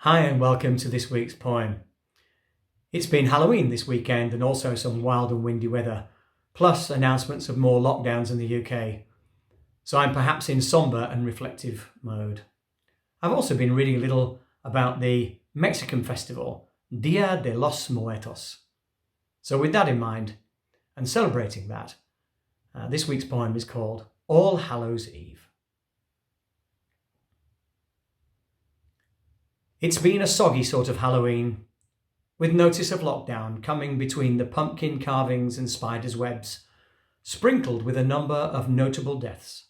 Hi and welcome to this week's poem. It's been Halloween this weekend and also some wild and windy weather, plus announcements of more lockdowns in the UK. So I'm perhaps in sombre and reflective mode. I've also been reading a little about the Mexican festival, Dia de los Muertos. So with that in mind, and celebrating that, this week's poem is called All Hallows Eve. It's been a soggy sort of Halloween, with notice of lockdown coming between the pumpkin carvings and spiders' webs, sprinkled with a number of notable deaths.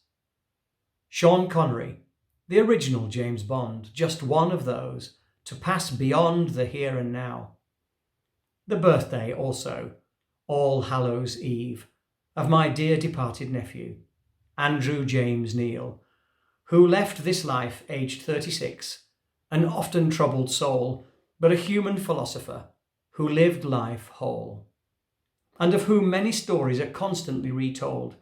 Sean Connery, the original James Bond, just one of those to pass beyond the here and now. The birthday also, All Hallows Eve, of my dear departed nephew, Andrew James Neal, who left this life aged 36, an often troubled soul, but a human philosopher who lived life whole, and of whom many stories are constantly retold,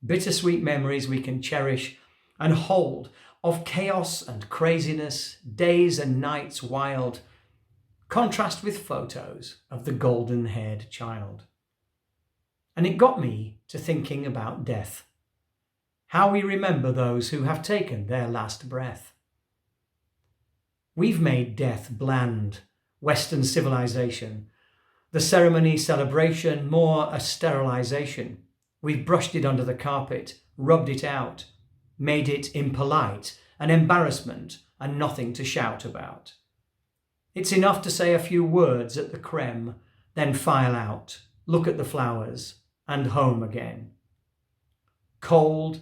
bittersweet memories we can cherish and hold of chaos and craziness, days and nights wild, contrast with photos of the golden-haired child. And it got me to thinking about death, how we remember those who have taken their last breath. We've made death bland, Western civilization, the ceremony celebration more a sterilization. We've brushed it under the carpet, rubbed it out, made it impolite, an embarrassment and nothing to shout about. It's enough to say a few words at the creme, then file out, look at the flowers, and home again. Cold,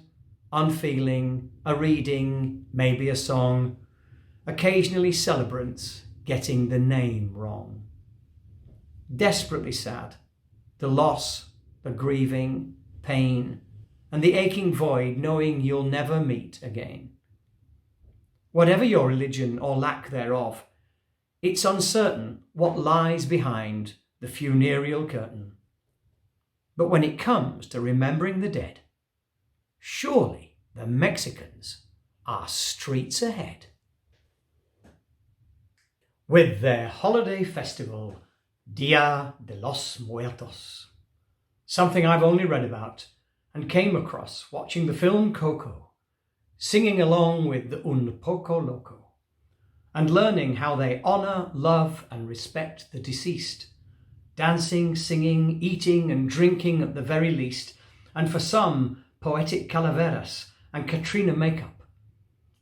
unfeeling, a reading, maybe a song, occasionally celebrants getting the name wrong. Desperately sad, the loss, the grieving, pain, and the aching void knowing you'll never meet again. Whatever your religion or lack thereof, it's uncertain what lies behind the funereal curtain. But when it comes to remembering the dead, surely the Mexicans are streets ahead. With their holiday festival, Dia de los Muertos. Something I've only read about and came across watching the film Coco, singing along with the Un Poco Loco, and learning how they honour, love and respect the deceased, dancing, singing, eating and drinking at the very least, and for some, poetic calaveras and Katrina makeup,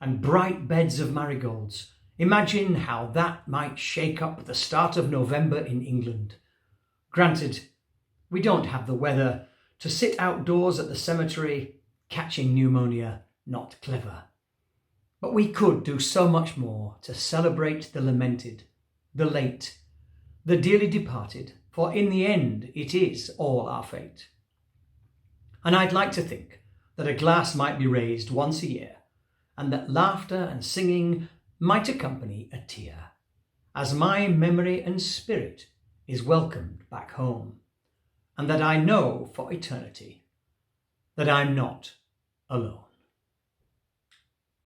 and bright beds of marigolds. Imagine how that might shake up the start of November in England. Granted, we don't have the weather to sit outdoors at the cemetery, catching pneumonia, not clever. But we could do so much more to celebrate the lamented, the late, the dearly departed, for in the end it is all our fate. And I'd like to think that a glass might be raised once a year, and that laughter and singing might accompany a tear, as my memory and spirit is welcomed back home, and that I know for eternity that I'm not alone.